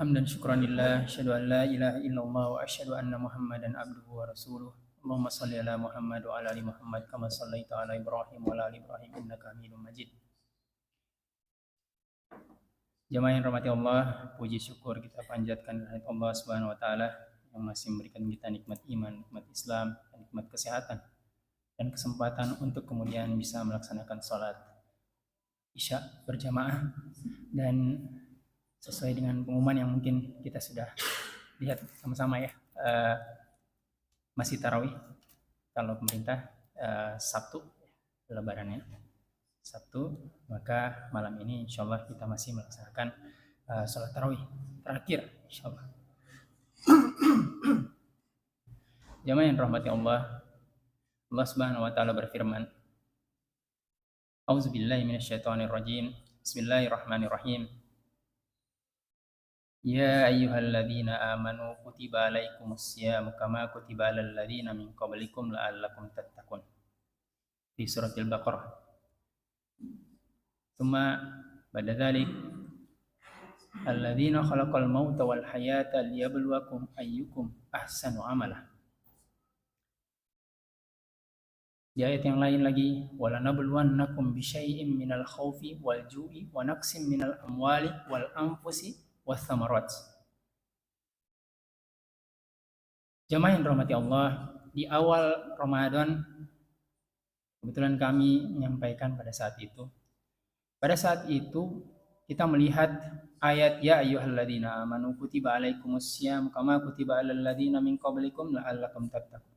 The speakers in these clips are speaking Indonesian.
Hamdan syukran lillah, asyhadu an la ilaha illallah wa asyhadu anna Muhammadan abduhu wa rasuluh. Allahumma shalli ala Muhammad wa ala ali Muhammad kama shallaita ala Ibrahim wa ala ali Ibrahim innaka Hamidum Majid. Jamaah yang rahmati Allah, puji syukur kita panjatkan kehadirat Allah Subhanahu wa taala yang masih memberikan kita nikmat iman, nikmat Islam, nikmat kesehatan dan kesempatan untuk kemudian bisa melaksanakan salat Isya berjamaah dan sesuai dengan pengumuman yang mungkin kita sudah lihat sama-sama ya, masih tarawih kalau pemerintah Sabtu lebarannya Sabtu, maka malam ini insya Allah kita masih melaksanakan sholat tarawih terakhir insya Allah. Jamaah yang rahmati Allah, Allah Subhanahu wa taala berfirman, A'udzubillahi minasyaitonirrajim. Bismillahirrahmanirrahim. Ya ayyuhalladzina amanu kutiba alaikumussyam kama kutiba alal ladzina min qablikum la'allakum tattaqun. Di surat Al-Baqarah. Tsumma ba'da dzalik alladzina khalaqal mauta wal hayata liyabluwakum ayyukum ahsanu amala. Di ayat yang lain lagi, walanabluwannakum bisyai'im minal khaufi wal ju'i wa naqsim minal amwali wal anfusi wathamarat. Jamaah yang rahmati Allah, di awal Ramadan kebetulan kami menyampaikan pada saat itu. Pada saat itu kita melihat ayat ya ayyuhalladzina amanu kutiba alaikumussyam kama kutiba alal ladzina min qablikum la'allakum tattaqun.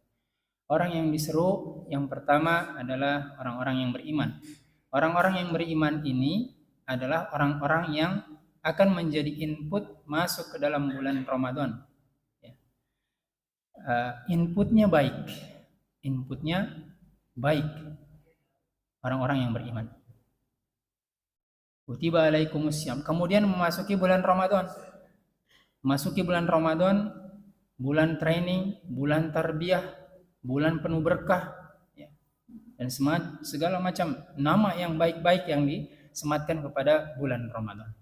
Orang yang diseru yang pertama adalah orang-orang yang beriman. Orang-orang yang beriman ini adalah orang-orang yang akan menjadi input masuk ke dalam bulan Ramadan. Inputnya baik. Orang-orang yang beriman. Kutiba alaikumussyam. Kemudian memasuki bulan Ramadan. Bulan training, bulan tarbiyah, bulan penuh berkah, dan segala macam nama yang baik-baik yang disematkan kepada bulan Ramadan.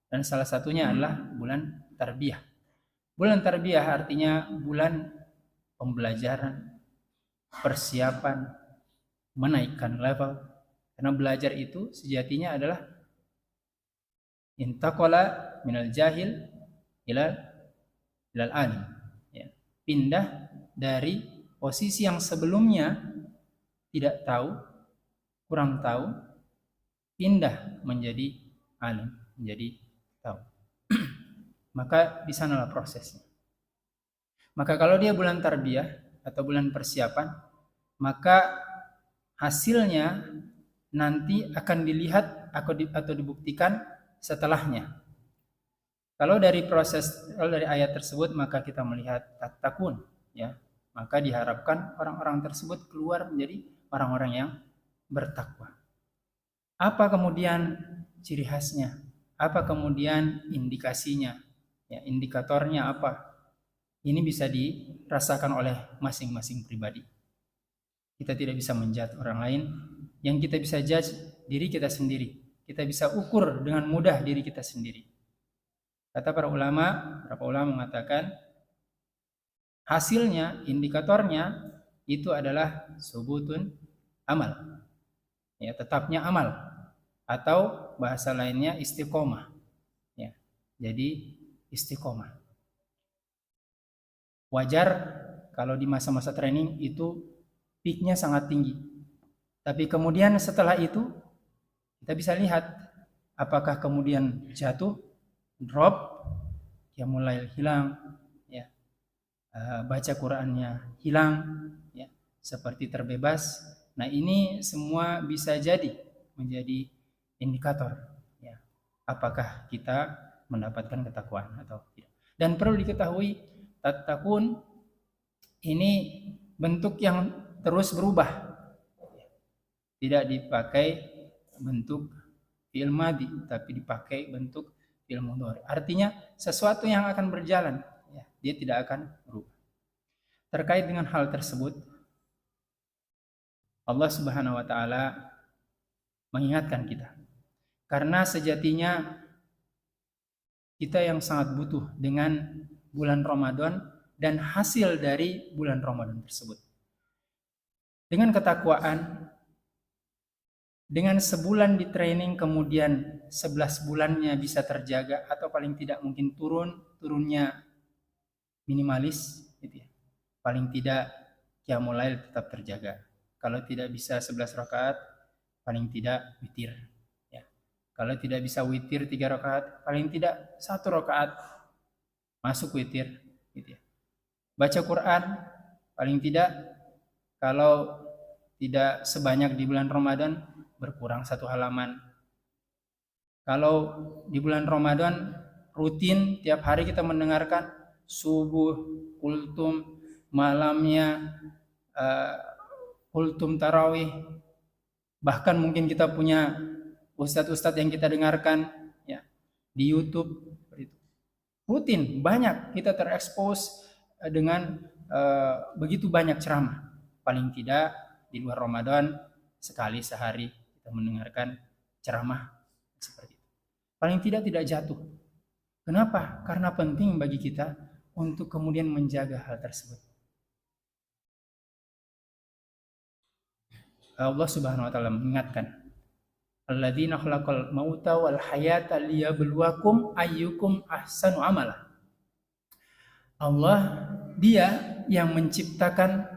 Dan salah satunya adalah bulan tarbiyah. Bulan tarbiyah artinya bulan pembelajaran, persiapan, menaikkan level. Karena belajar itu sejatinya adalah intaqala minal jahil ilal alim. Pindah dari posisi yang sebelumnya tidak tahu, kurang tahu, pindah menjadi alim, menjadi tahu. Maka di sanalah prosesnya. Maka kalau dia bulan tarbiyah atau bulan persiapan, maka hasilnya nanti akan dilihat atau dibuktikan setelahnya. Kalau dari ayat tersebut maka kita melihat tattaqun, ya. Maka diharapkan orang-orang tersebut keluar menjadi orang-orang yang bertakwa. Apa kemudian ciri khasnya? Apa kemudian indikasinya? Ya, indikatornya apa? Ini bisa dirasakan oleh masing-masing pribadi. Kita tidak bisa menjudge orang lain. Yang kita bisa judge diri kita sendiri. Kita bisa ukur dengan mudah diri kita sendiri. Kata para ulama mengatakan hasilnya, indikatornya itu adalah subutun amal. Ya, tetapnya amal. Atau bahasa lainnya istiqomah. Ya, jadi istiqomah. Wajar kalau di masa-masa training itu peaknya sangat tinggi. Tapi kemudian setelah itu kita bisa lihat apakah kemudian jatuh, drop, ya mulai hilang, ya, baca Qurannya hilang, ya, seperti terbebas. Nah ini semua bisa jadi menjadi indikator, ya, apakah kita mendapatkan ketakwaan atau tidak. Dan perlu diketahui tattaqun ini bentuk yang terus berubah, tidak dipakai bentuk fi'il madhi, tapi dipakai bentuk fi'il mudhari. Artinya sesuatu yang akan berjalan, ya, dia tidak akan berubah. Terkait dengan hal tersebut, Allah Subhanahu wa taala mengingatkan kita. Karena sejatinya kita yang sangat butuh dengan bulan Ramadan dan hasil dari bulan Ramadan tersebut. Dengan ketakwaan, dengan sebulan di training kemudian 11 bulannya bisa terjaga atau paling tidak mungkin turunnya minimalis gitu ya. Paling tidak qiyamul lail tetap terjaga. Kalau tidak bisa 11 rakaat, paling tidak witir ya. Kalau tidak bisa witir 3 rakaat, paling tidak 1 rakaat masuk witir gitu ya. Baca Quran paling tidak kalau tidak sebanyak di bulan Ramadan berkurang 1 halaman. Kalau di bulan Ramadan rutin tiap hari kita mendengarkan subuh, kultum, malamnya kultum tarawih, bahkan mungkin kita punya ustadz-ustadz yang kita dengarkan ya di YouTube rutin banyak kita terekspos dengan begitu banyak ceramah. Paling tidak di luar Ramadan sekali sehari kita mendengarkan ceramah seperti itu. Paling tidak jatuh. Kenapa? Karena penting bagi kita untuk kemudian menjaga hal tersebut. Allah Subhanahu wa taala mengingatkan, alladzina khalaqal mauta wal hayata liyabluwakum ayyukum ahsanu amala. Allah dia yang menciptakan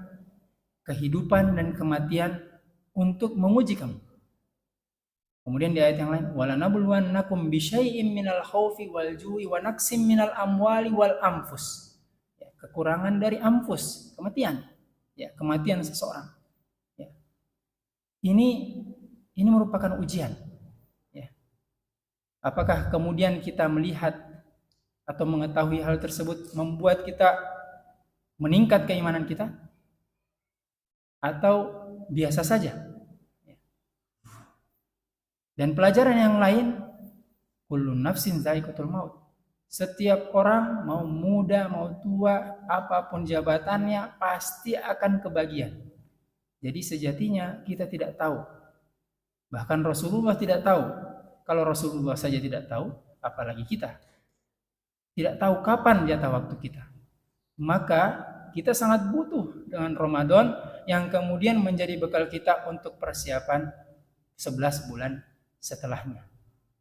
kehidupan dan kematian untuk menguji kamu. Kemudian di ayat yang lain, walanabluwannakum bisyai'im minal khaufi wal ju'i wa naqsim minal amwali wal anfus. Ya, kekurangan dari anfus, kematian. Ya, kematian seseorang. Ya. Ini merupakan ujian. Ya. Apakah kemudian kita melihat atau mengetahui hal tersebut membuat kita meningkat keimanan kita? Atau biasa saja? Dan pelajaran yang lain, kullu nafsin dha'iqatul maut. Setiap orang, mau muda, mau tua, apapun jabatannya, pasti akan kebagian. Jadi sejatinya kita tidak tahu. Bahkan Rasulullah tidak tahu. Kalau Rasulullah saja tidak tahu, apalagi kita. Tidak tahu kapan jatah waktu kita. Maka kita sangat butuh dengan Ramadan yang kemudian menjadi bekal kita untuk persiapan 11 bulan setelahnya.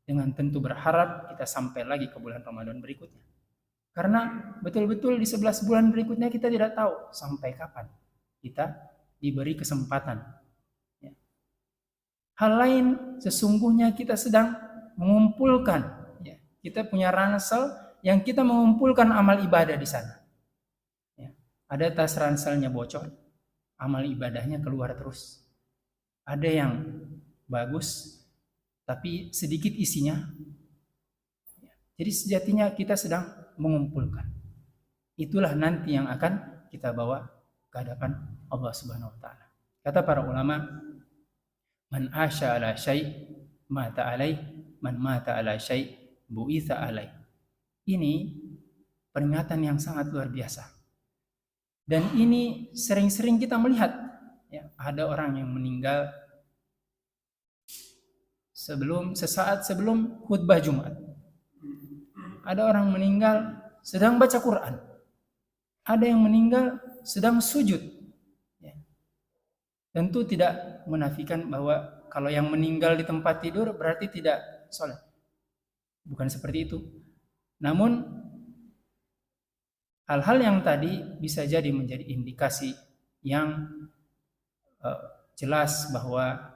Dengan tentu berharap kita sampai lagi ke bulan Ramadan berikutnya. Karena betul-betul di 11 bulan berikutnya kita tidak tahu sampai kapan kita diberi kesempatan. Ya. Hal lain sesungguhnya kita sedang mengumpulkan. Ya. Kita punya ransel yang kita mengumpulkan amal ibadah di sana. Ya. Ada tas ranselnya bocor, amal ibadahnya keluar terus. Ada yang bagus, tapi sedikit isinya. Jadi sejatinya kita sedang mengumpulkan. Itulah nanti yang akan kita bawa ke hadapan Allah Subhanahu wa taala. Kata para ulama, man asya ala syai' mata alai, man mata ala syai' bu'itsa alai. Ini peringatan yang sangat luar biasa. Dan ini sering-sering kita melihat ya, ada orang yang meninggal sesaat sebelum khutbah Jumat. Ada orang meninggal sedang baca Quran. Ada yang meninggal sedang sujud. Ya. Tentu tidak menafikan bahwa kalau yang meninggal di tempat tidur berarti tidak sholat. Bukan seperti itu. Namun hal-hal yang tadi bisa jadi menjadi indikasi yang jelas bahwa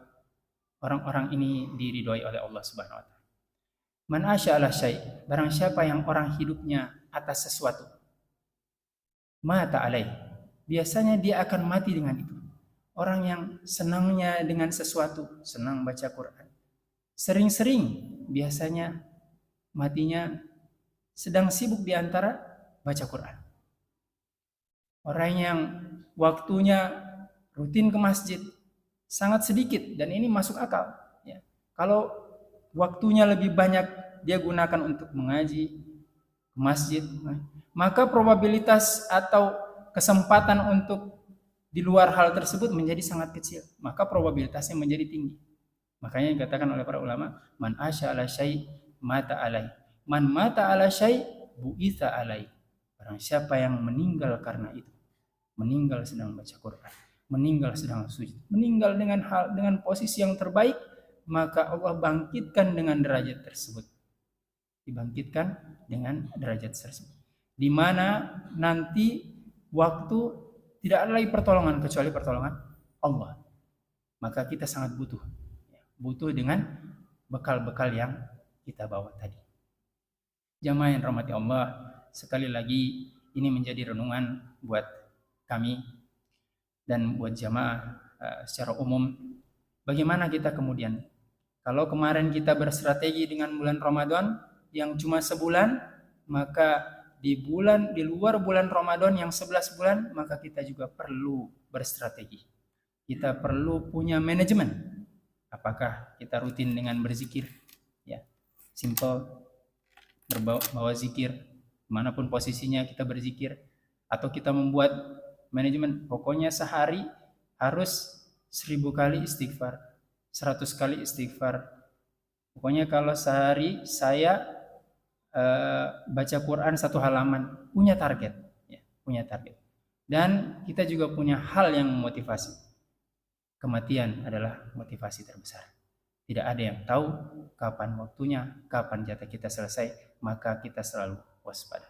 orang-orang ini diridhoi oleh Allah Subhanahu wa taala. Man asya ala syai', barang siapa yang orang hidupnya atas sesuatu, mata alai, biasanya dia akan mati dengan itu. Orang yang senangnya dengan sesuatu, senang baca Quran, sering-sering biasanya matinya sedang sibuk di antara baca Quran. Orang yang waktunya rutin ke masjid sangat sedikit dan ini masuk akal. Ya. Kalau waktunya lebih banyak dia gunakan untuk mengaji ke masjid, maka probabilitas atau kesempatan untuk di luar hal tersebut menjadi sangat kecil. Maka probabilitasnya menjadi tinggi. Makanya dikatakan oleh para ulama, man asya ala syai' mata alai. Man mata ala syai' bu'itsa alai. Barang siapa yang meninggal karena itu, meninggal sedang baca Quran, meninggal sedang sujud, meninggal dengan posisi yang terbaik, maka Allah bangkitkan dengan derajat tersebut. Dibangkitkan dengan derajat tersebut. Di mana nanti waktu tidak ada lagi pertolongan kecuali pertolongan Allah. Maka kita sangat butuh dengan bekal-bekal yang kita bawa tadi. Jamaah yang rahmati Allah, sekali lagi ini menjadi renungan buat kami dan buat jamaah secara umum. Bagaimana kita kemudian, kalau kemarin kita berstrategi dengan bulan Ramadan yang cuma sebulan, maka di luar bulan Ramadan yang 11 bulan, maka kita juga perlu berstrategi. Kita perlu punya manajemen. Apakah kita rutin dengan berzikir? Ya, simple, bawa zikir, manapun posisinya kita berzikir, atau kita membuat manajemen, pokoknya sehari harus 1000 kali istighfar, 100 kali istighfar. Pokoknya kalau sehari saya baca Quran 1 halaman, punya target, ya, punya target. Dan kita juga punya hal yang memotivasi. Kematian adalah motivasi terbesar. Tidak ada yang tahu kapan waktunya, kapan jatah kita selesai, maka kita selalu waspada.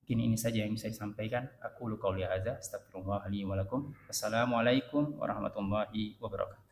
Mungkin ini saja yang bisa disampaikan. Aku qouli hadza, astagfirullah li wa lakum. Wassalamualaikum warahmatullahi wabarakatuh.